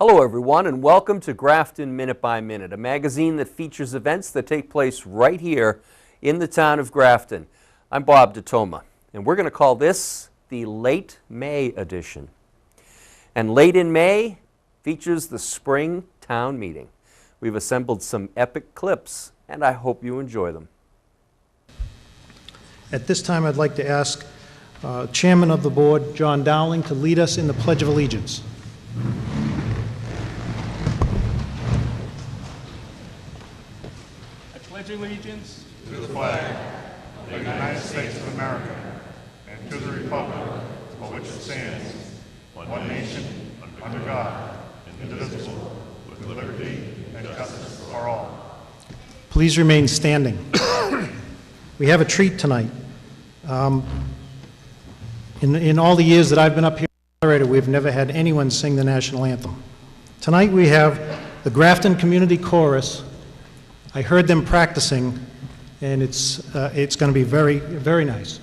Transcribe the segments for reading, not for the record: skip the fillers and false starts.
Hello everyone, and welcome to Grafton Minute by Minute, a magazine that features events that take place right here in the town of Grafton. I'm Bob DeToma, and we're going to call this the Late May edition. And late in May features the spring town meeting. We've assembled some epic clips, and I hope you enjoy them. At this time, I'd like to ask Chairman of the Board, John Dowling, to lead us in the Pledge of Allegiance. I pledge allegiance to the flag of the United States of America and to the republic for which it stands, one nation, under God, indivisible, with liberty and justice for all. Please remain standing. We have a treat tonight. In all the years that I've been up here, we've never had anyone sing the national anthem. Tonight we have the Grafton Community Chorus. I heard them practicing, and it's going to be very, very nice.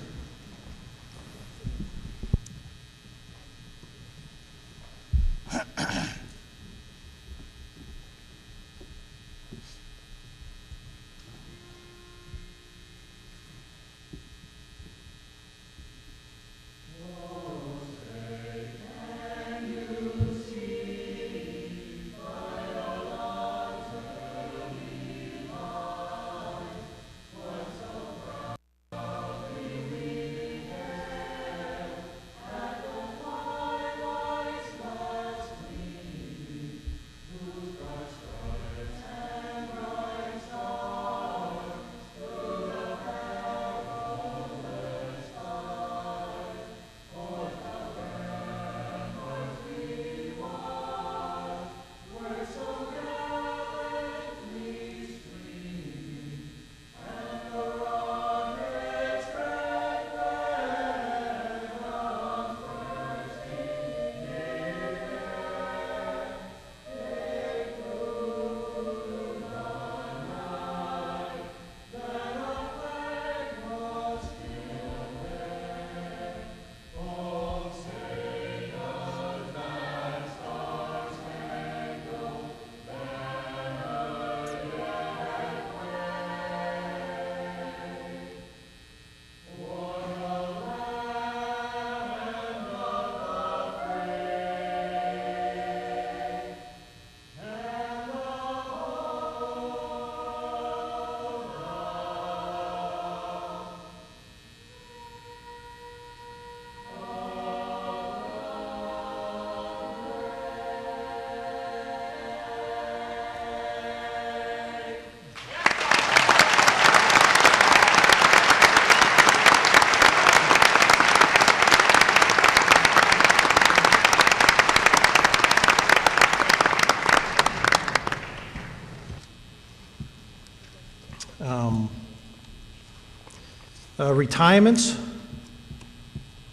Retirements,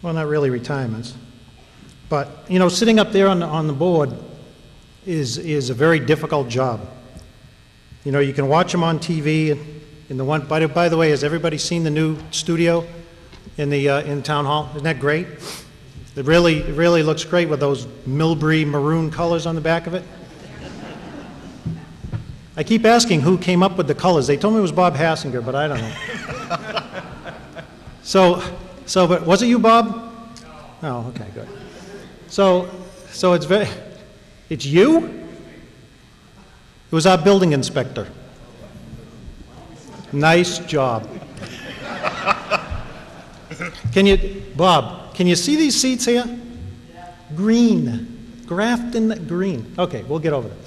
well, not really retirements, but, you know, sitting up there on the board is a very difficult job. You know, you can watch them on TV, in the one, by the way, has everybody seen the new studio in Town Hall? Isn't that great? It really looks great with those Milbury maroon colors on the back of it. I keep asking who came up with the colors. They told me it was Bob Hassinger, but I don't know. But was it you, Bob? No. Oh, okay, good. So it's you? It was our building inspector. Nice job. Bob, can you see these seats here? Green, Grafton green. Okay, we'll get over that.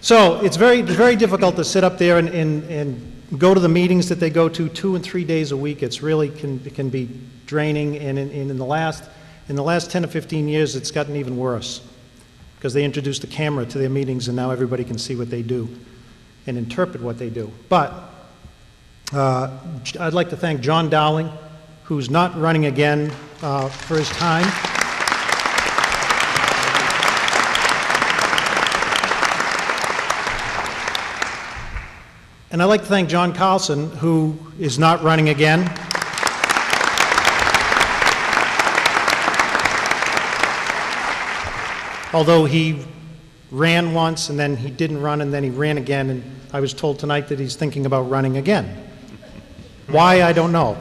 So it's very difficult to sit up there and go to the meetings that they go to 2 and 3 days a week. It's really can be draining, and in the last 10 to 15 years, it's gotten even worse because they introduced a camera to their meetings, and now everybody can see what they do and interpret what they do. But I'd like to thank John Dowling, who's not running again for his time. And I'd like to thank John Carlson, who is not running again. Although he ran once, and then he didn't run, and then he ran again, and I was told tonight that he's thinking about running again. Why, I don't know.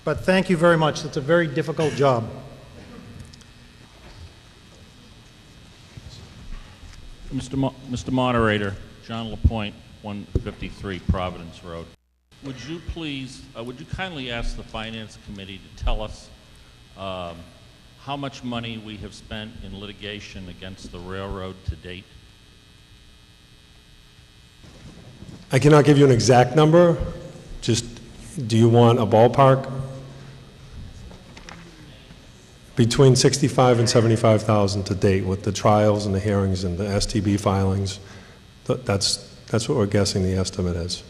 But thank you very much. It's a very difficult job. Mr. Moderator, John LaPointe, 153 Providence Road. Would you please, would you kindly ask the Finance Committee to tell us how much money we have spent in litigation against the railroad to date? I cannot give you an exact number. Just, do you want a ballpark? Between 65 and 75,000 to date with the trials and the hearings and the STB filings. That's what we're guessing the estimate is.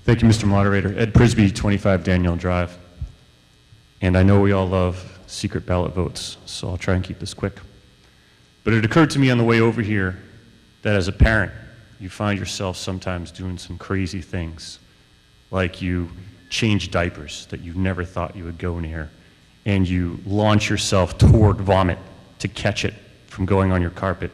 Thank you, Mr. Moderator. Ed Prisby, 25 Daniel Drive. And I know we all love secret ballot votes, so I'll try and keep this quick. But it occurred to me on the way over here that as a parent, you find yourself sometimes doing some crazy things, like you change diapers that you never thought you would go near, and you launch yourself toward vomit to catch it from going on your carpet.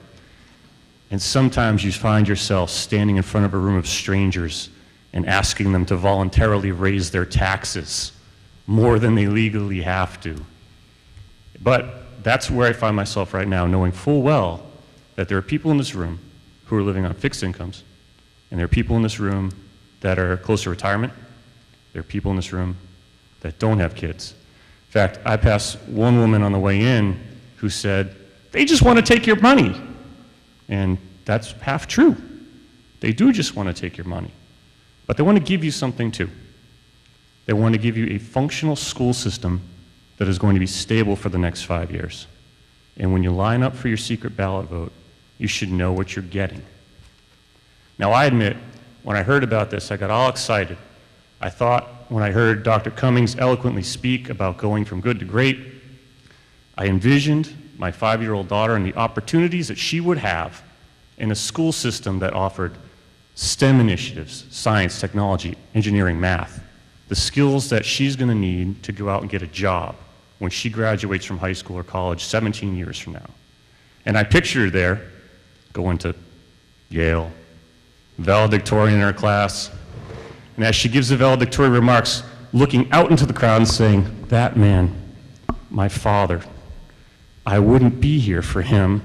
And sometimes you find yourself standing in front of a room of strangers and asking them to voluntarily raise their taxes more than they legally have to. But that's where I find myself right now, knowing full well that there are people in this room who are living on fixed incomes, and there are people in this room that are close to retirement. There are people in this room that don't have kids. In fact, I passed one woman on the way in who said, "They just want to take your money." And that's half true. They do just want to take your money. But they want to give you something too. They want to give you a functional school system that is going to be stable for the next 5 years. And when you line up for your secret ballot vote, you should know what you're getting. Now, I admit, when I heard about this, I got all excited. I thought, when I heard Dr. Cummings eloquently speak about going from good to great, I envisioned my 5-year-old daughter and the opportunities that she would have in a school system that offered STEM initiatives, science, technology, engineering, math, the skills that she's going to need to go out and get a job when she graduates from high school or college 17 years from now. And I picture her there going to Yale, valedictorian in her class, and as she gives the valedictorian remarks, looking out into the crowd and saying, "That man, my father, I wouldn't be here for him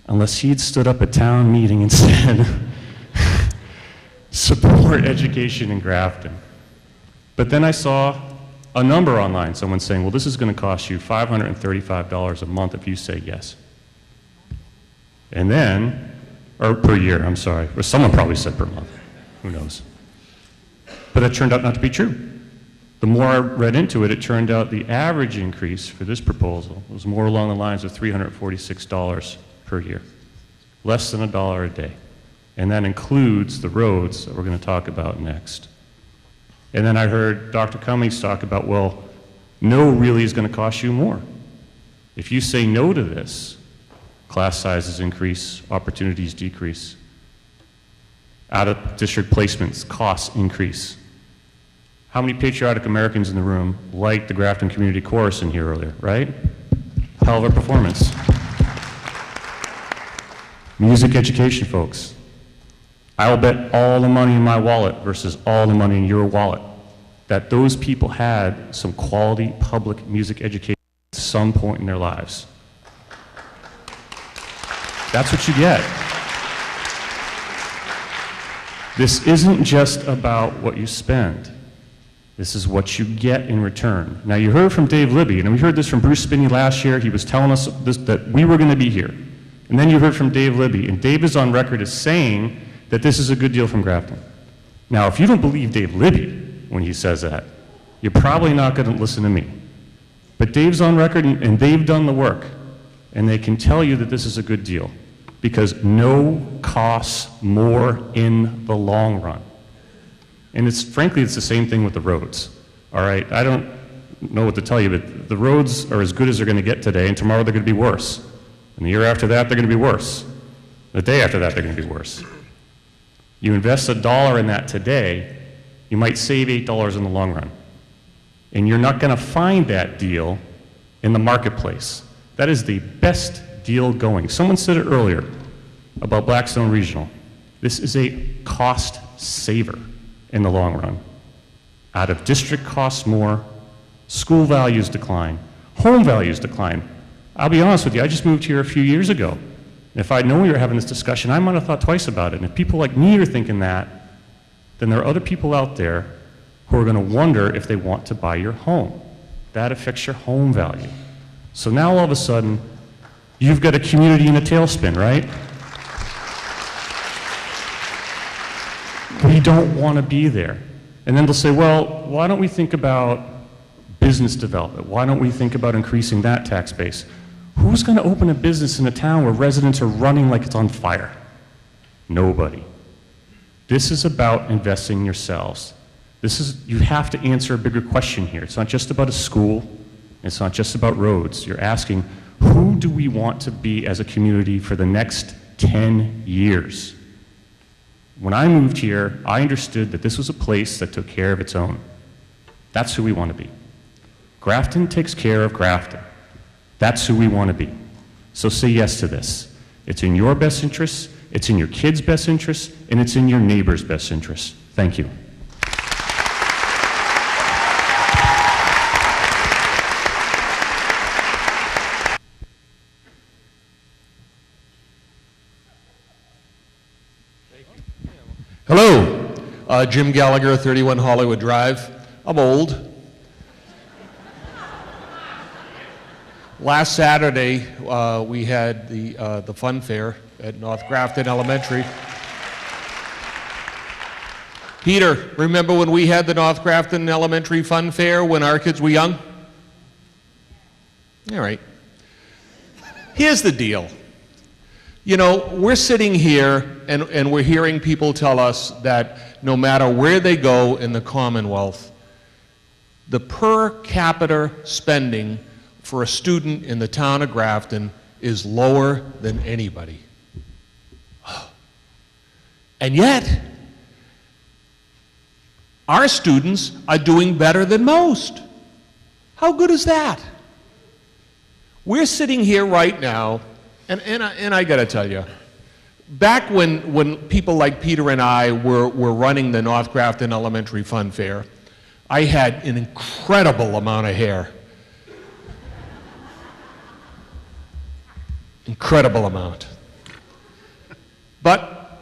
unless he'd stood up at town meeting and said, support education in Grafton." But then I saw a number online, someone saying, well, this is going to cost you $535 a month if you say yes. And then, or per year, I'm sorry, or someone probably said per month, who knows. But that turned out not to be true. The more I read into it, it turned out the average increase for this proposal was more along the lines of $346 per year, less than $1 a day. And that includes the roads that we're going to talk about next. And then I heard Dr. Cummings talk about, well, no really is going to cost you more. If you say no to this, class sizes increase, opportunities decrease, out-of-district placements, costs increase. How many patriotic Americans in the room liked the Grafton Community Chorus in here earlier, right? Hell of a performance. Music education, folks. I will bet all the money in my wallet versus all the money in your wallet that those people had some quality public music education at some point in their lives. That's what you get. This isn't just about what you spend. This is what you get in return. Now, you heard from Dave Libby, and we heard this from Bruce Spinney last year. He was telling us this, that we were going to be here. And then you heard from Dave Libby, and Dave is on record as saying that this is a good deal from Grafton. Now, if you don't believe Dave Libby when he says that, you're probably not going to listen to me. But Dave's on record, and they've done the work, and they can tell you that this is a good deal, because no costs more in the long run. And it's, frankly, it's the same thing with the roads, all right? know what to tell you, but the roads are as good as they're going to get today, and tomorrow they're going to be worse. And the year after that, they're going to be worse. The day after that, they're going to be worse. You invest $1 in that today, you might save $8 in the long run. And you're not going to find that deal in the marketplace. That is the best deal going. Someone said it earlier about Blackstone Regional. This is a cost saver in the long run. Out of district costs more, school values decline, home values decline. I'll be honest with you, I just moved here a few years ago. If I'd known we were having this discussion, I might have thought twice about it. And if people like me are thinking that, then there are other people out there who are going to wonder if they want to buy your home. That affects your home value. So now all of a sudden, you've got a community in a tailspin, right? We don't want to be there. And then they'll say, well, why don't we think about business development? Why don't we think about increasing that tax base? Who's going to open a business in a town where residents are running like it's on fire? Nobody. This is about investing in yourselves. You have to answer a bigger question here. It's not just about a school. It's not just about roads. You're asking, who do we want to be as a community for the next 10 years? When I moved here, I understood that this was a place that took care of its own. That's who we want to be. Grafton takes care of Grafton. That's who we want to be. So say yes to this. It's in your best interest, it's in your kids' best interest, and it's in your neighbor's best interest. Thank you. Hello, Jim Gallagher, 31 Hollywood Drive. I'm old. Last Saturday, we had the fun fair at North Grafton Elementary. Peter, remember when we had the North Grafton Elementary Fun Fair when our kids were young? All right. Here's the deal. You know, we're sitting here and we're hearing people tell us that no matter where they go in the Commonwealth, the per capita spending for a student in the town of Grafton is lower than anybody. And yet, our students are doing better than most. How good is that? We're sitting here right now, and I gotta tell you, back when people like Peter and I were running the North Grafton Elementary Fun Fair, I had an incredible amount of hair. Incredible amount. But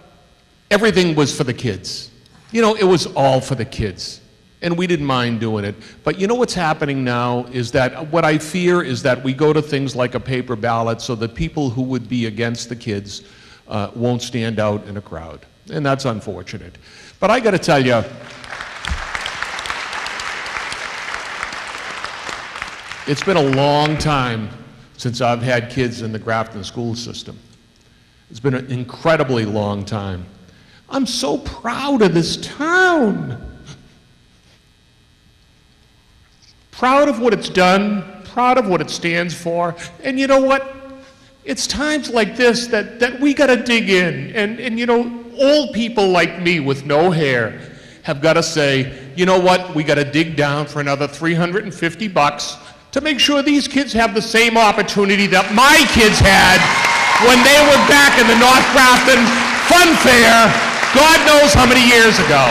everything was for the kids. You know, it was all for the kids. And we didn't mind doing it. But you know what's happening now is that what I fear is that we go to things like a paper ballot so that people who would be against the kids won't stand out in a crowd. And that's unfortunate. But I got to tell you, it's been a long time since I've had kids in the Grafton school system. It's been an incredibly long time. I'm so proud of this town. Proud of what it's done, proud of what it stands for. And you know what? It's times like this that we gotta dig in. And you know, old people like me with no hair have gotta say, you know what? We gotta dig down for another $350 to make sure these kids have the same opportunity that my kids had when they were back in the North Grafton Fun Fair, God knows how many years ago.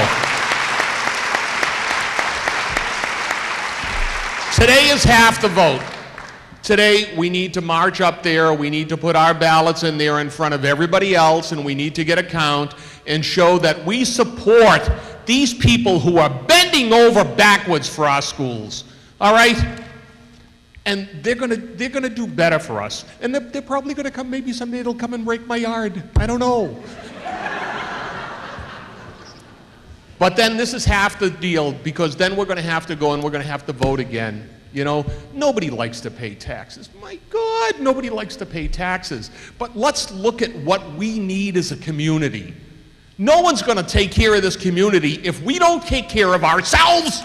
Today is half the vote. Today we need to march up there, we need to put our ballots in there in front of everybody else, and we need to get a count and show that we support these people who are bending over backwards for our schools. All right? And they're gonna do better for us. And they're probably gonna come, maybe someday they'll come and rake my yard. I don't know. But then this is half the deal, because then we're gonna have to go and we're gonna have to vote again. You know, nobody likes to pay taxes. My God, nobody likes to pay taxes. But let's look at what we need as a community. No one's gonna take care of this community if we don't take care of ourselves,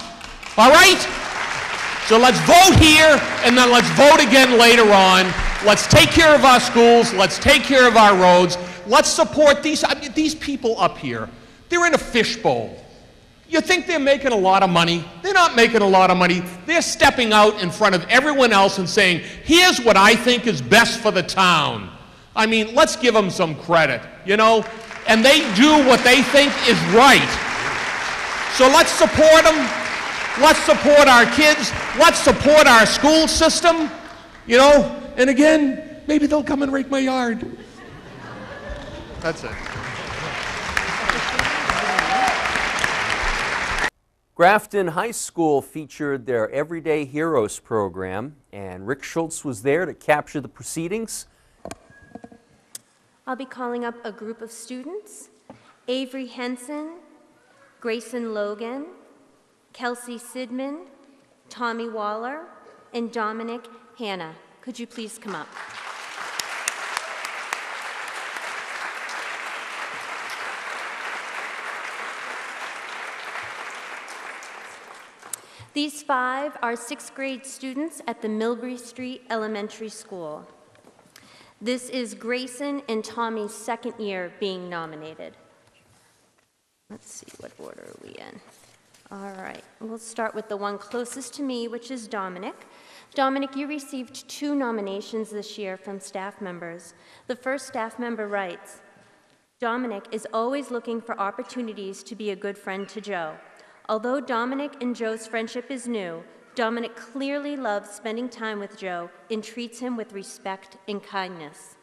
all right? So let's vote here, and then let's vote again later on. Let's take care of our schools. Let's take care of our roads. Let's support these people up here. They're in a fishbowl. You think they're making a lot of money? They're not making a lot of money. They're stepping out in front of everyone else and saying, here's what I think is best for the town. I mean, let's give them some credit, you know? And they do what they think is right. So let's support them. Let's support our kids. Let's support our school system, you know? And again, maybe they'll come and rake my yard. That's it. Grafton High School featured their Everyday Heroes program, and Rick Schultz was there to capture the proceedings. I'll be calling up a group of students: Avery Henson, Grayson Logan, Kelsey Sidman, Tommy Waller, and Dominic Hanna. Could you please come up? These 5 are 6th grade students at the Millbury Street Elementary School. This is Grayson and Tommy's 2nd year being nominated. Let's see, what order are we in? All right, we'll start with the one closest to me, which is Dominic. Dominic, you received 2 nominations this year from staff members. The first staff member writes, Dominic is always looking for opportunities to be a good friend to Joe. Although Dominic and Joe's friendship is new, Dominic clearly loves spending time with Joe and treats him with respect and kindness.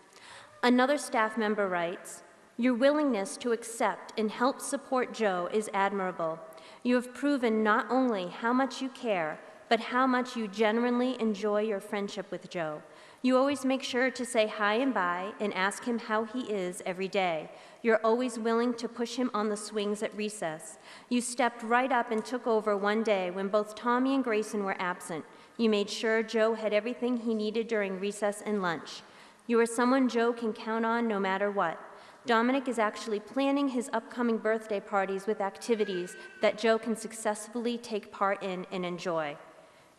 Another staff member writes, your willingness to accept and help support Joe is admirable. You have proven not only how much you care, but how much you genuinely enjoy your friendship with Joe. You always make sure to say hi and bye and ask him how he is every day. You're always willing to push him on the swings at recess. You stepped right up and took over one day when both Tommy and Grayson were absent. You made sure Joe had everything he needed during recess and lunch. You are someone Joe can count on no matter what. Dominic is actually planning his upcoming birthday parties with activities that Joe can successfully take part in and enjoy.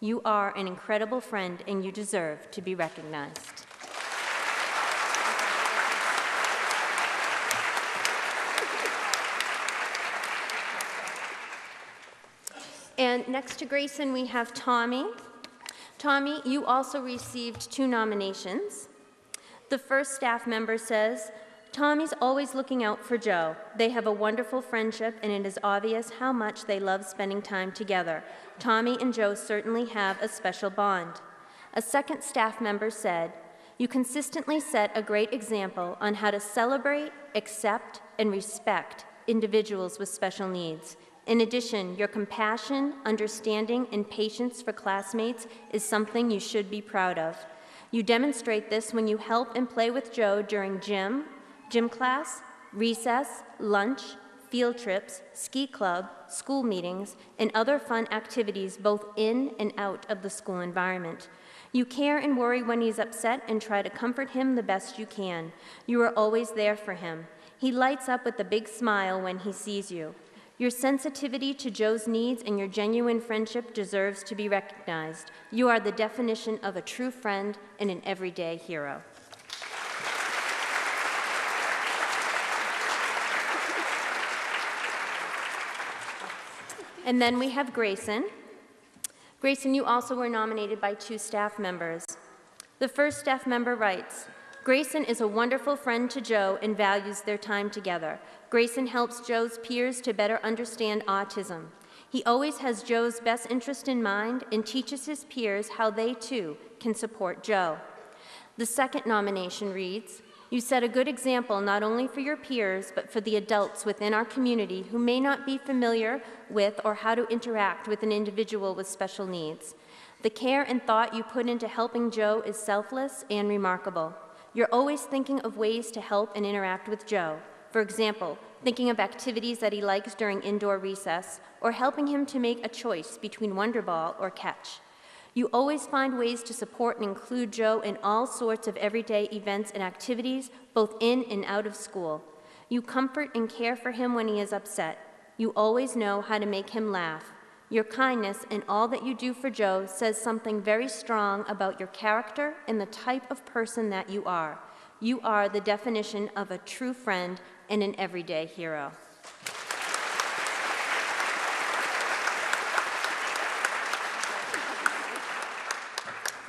You are an incredible friend and you deserve to be recognized. And next to Grayson, we have Tommy. Tommy, you also received 2 nominations. The first staff member says, Tommy's always looking out for Joe. They have a wonderful friendship, and it is obvious how much they love spending time together. Tommy and Joe certainly have a special bond. A second staff member said, you consistently set a great example on how to celebrate, accept, and respect individuals with special needs. In addition, your compassion, understanding, and patience for classmates is something you should be proud of. You demonstrate this when you help and play with Joe during gym class, recess, lunch, field trips, ski club, school meetings, and other fun activities both in and out of the school environment. You care and worry when he's upset and try to comfort him the best you can. You are always there for him. He lights up with a big smile when he sees you. Your sensitivity to Joe's needs and your genuine friendship deserves to be recognized. You are the definition of a true friend and an everyday hero. And then we have Grayson. Grayson, you also were nominated by 2 staff members. The first staff member writes, Grayson is a wonderful friend to Joe and values their time together. Grayson helps Joe's peers to better understand autism. He always has Joe's best interest in mind and teaches his peers how they too can support Joe. The second nomination reads, you set a good example not only for your peers, but for the adults within our community who may not be familiar with or how to interact with an individual with special needs. The care and thought you put into helping Joe is selfless and remarkable. You're always thinking of ways to help and interact with Joe. For example, thinking of activities that he likes during indoor recess, or helping him to make a choice between Wonder Ball or catch. You always find ways to support and include Joe in all sorts of everyday events and activities, both in and out of school. You comfort and care for him when he is upset. You always know how to make him laugh. Your kindness and all that you do for Joe says something very strong about your character and the type of person that you are. You are the definition of a true friend and an everyday hero.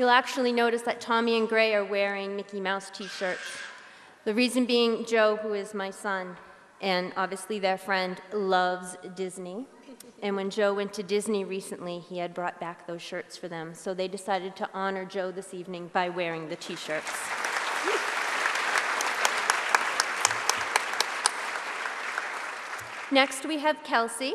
You'll actually notice that Tommy and Gray are wearing Mickey Mouse t-shirts. The reason being Joe, who is my son, and obviously their friend, loves Disney. And when Joe went to Disney recently, he had brought back those shirts for them. So they decided to honor Joe this evening by wearing the t-shirts. Next, we have Kelsey.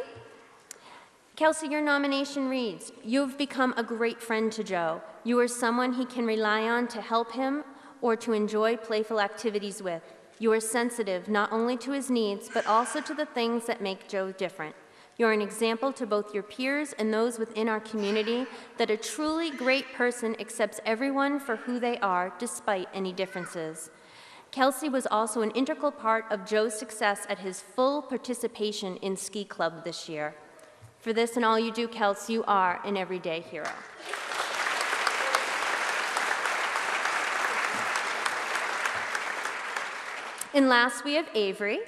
Kelsey, your nomination reads, "You've become a great friend to Joe. You are someone he can rely on to help him or to enjoy playful activities with. You are sensitive not only to his needs, but also to the things that make Joe different. You're an example to both your peers and those within our community that a truly great person accepts everyone for who they are, despite any differences." Kelsey was also an integral part of Joe's success at his full participation in Ski Club this year. For this and all you do, Kelsey, you are an everyday hero. And last, we have Avery.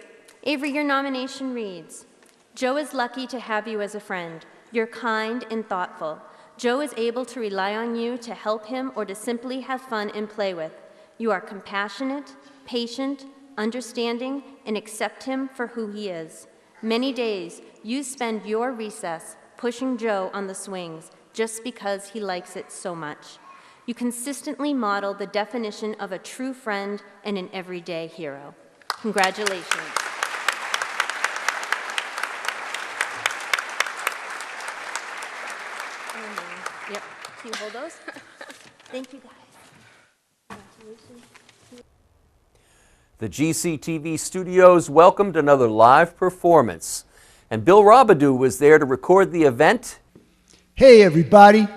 Avery, your nomination reads, "Joe is lucky to have you as a friend. You're kind and thoughtful. Joe is able to rely on you to help him or to simply have fun and play with. You are compassionate, patient, understanding, and accept him for who he is. Many days, you spend your recess pushing Joe on the swings just because he likes it so much. You consistently model the definition of a true friend and an everyday hero. Congratulations." Yep, can you hold those? Thank you, guys. Congratulations. The GCTV studios welcomed another live performance, and Bill Robidoux was there to record the event. Hey everybody,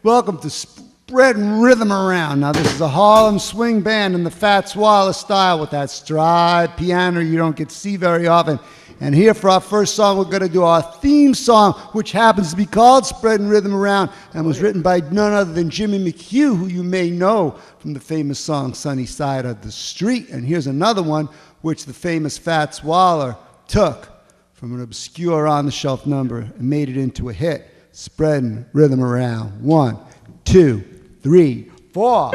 welcome to Spreading Rhythm Around. Now this is a Harlem swing band in the Fats Waller style with that stride piano you don't get to see very often. And here for our first song, we're going to do our theme song, which happens to be called Spreading Rhythm Around, and was written by none other than Jimmy McHugh, who you may know from the famous song Sunny Side of the Street. And here's another one, which the famous Fats Waller took from an obscure on-the-shelf number and made it into a hit. Spreading Rhythm Around. 1, 2, 3, 4.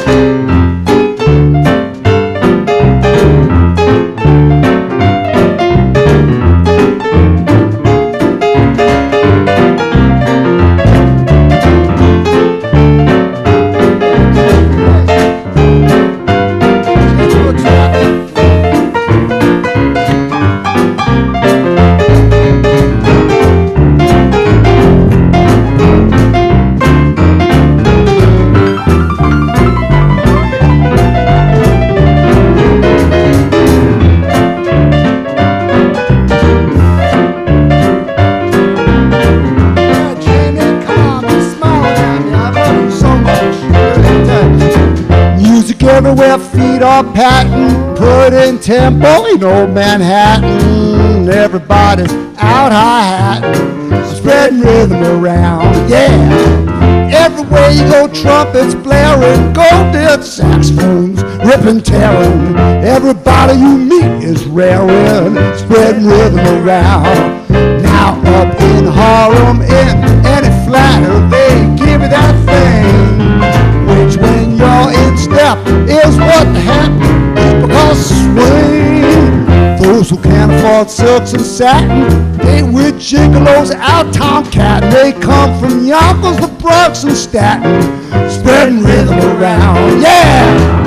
Everywhere feet are patting, put in tempo in old Manhattan. Everybody's out hi-hatting, spreading rhythm around, yeah. Everywhere you go, trumpets blaring, golden saxophones ripping, tearing. Everybody you meet is raring, spreading rhythm around. Now up in Harlem, in any flatter, they give you that thing, which when you're in step is what happens, because swing. Those who can't afford silks and satin, they with gigolos out town catting. They come from Yonkers, the Bronx, and Staten, spreading rhythm around, yeah.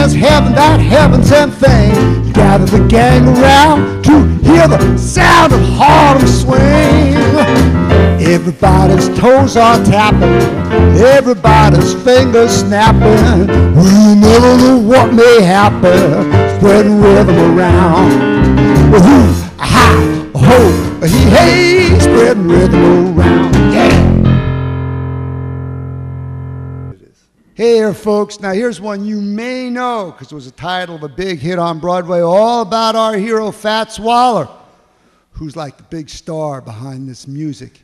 Heaven, that heaven sent thing. You gather the gang around to hear the sound of Harlem swing. Everybody's toes are tapping, everybody's his fingers snapping. We never know what may happen. Spreading rhythm around. Woo, aha, ho, hey, spreading rhythm around. Yeah. Hey there, folks. Now here's one you may know because it was the title of a big hit on Broadway, all about our hero Fats Waller, who's like the big star behind this music.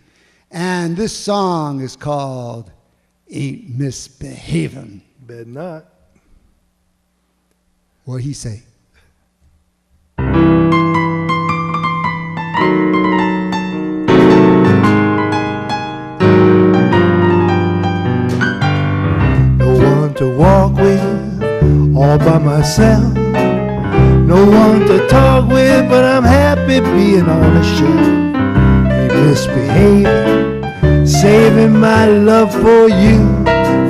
And this song is called Ain't Misbehavin'. Bet not. What'd he say? To walk with all by myself, no one to talk with, but I'm happy being on the shelf. Ain't misbehaving, saving my love for you,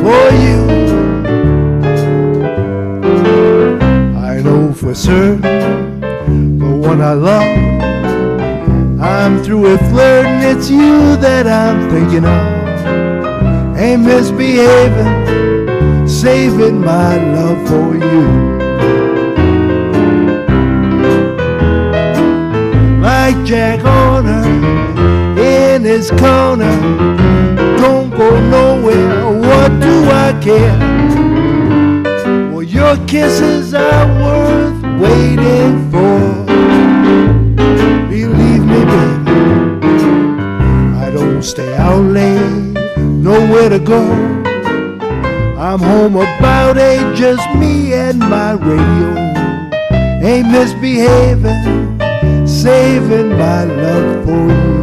for you. I know for certain the one I love, I'm through with flirting, it's you that I'm thinking of. Ain't misbehaving, saving my love for you. Like Jack Horner in his corner, don't go nowhere, what do I care? Well, your kisses are worth waiting for. Believe me, baby, I don't stay out late, nowhere to go. I'm home about 8, just me and my radio. Ain't misbehaving, saving my love for you.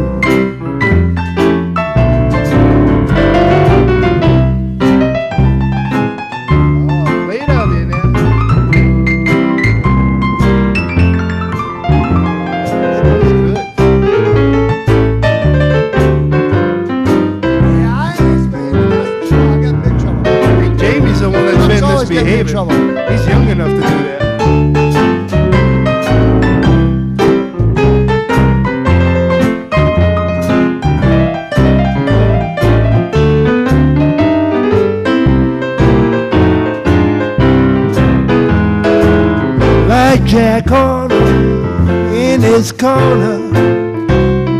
Oh, play it out there now. Yeah, I ain't misbehaving. I got big trouble. Jamie's the one that's been always getting in misbehaving. trouble. He's young enough to do that. Like Jack Horner in his corner,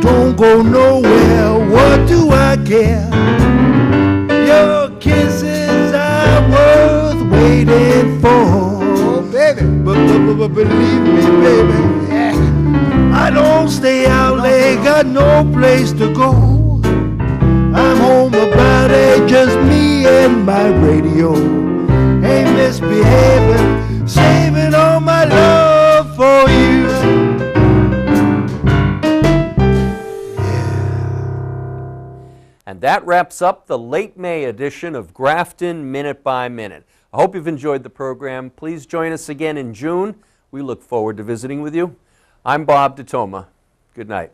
don't go nowhere, what do I care? Your kisses are worth waiting for. Oh, baby. But believe me, baby, Yeah. I don't stay out late, got no place to go. I'm home about 8, just me and my radio. Ain't misbehaving, saving all my love for you. And that wraps up the late May edition of Grafton Minute by Minute. I hope you've enjoyed the program. Please join us again in June. We look forward to visiting with you. I'm Bob DeToma. Good night.